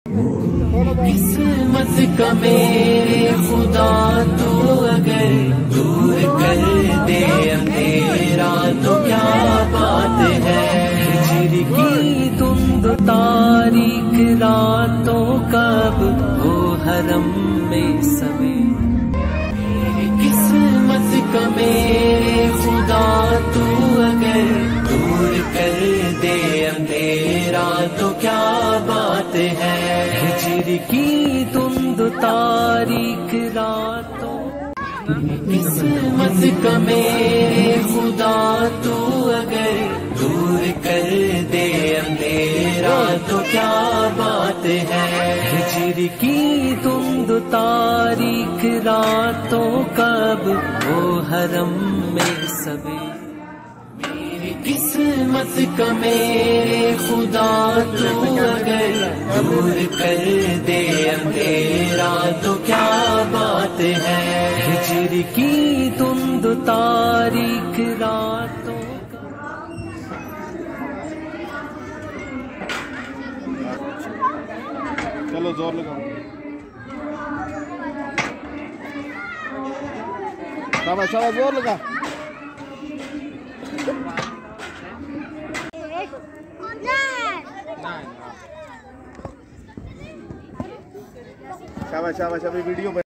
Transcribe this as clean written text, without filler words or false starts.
किस्मत का मेरे खुदा तू अगर दूर कर दे अंधेरा तो क्या बात है। हिजर की धुंध तारीख रातों कब वो हरम में सबे। किस्मत का मेरे खुदा तू अगर दूर कर दे अंधेरा तो क्या बात है। हिजर की धुंध तारीख रातों किस्मत का मेरे खुदा तू अगर दूर कर दे अंधेरा तो क्या बात है। हिजर की धुंध तारीख रातों कब वो हरम में सबे। किस्मत का मेरे खुदा तू अगर दूर कर दे अंधेरा तो क्या बात है। हिजर की धुंध तारीख रातों चलो जोर लगाओ। शाबाश शाबाश जोर लगा। शाबाश शाबाश अभी वीडियो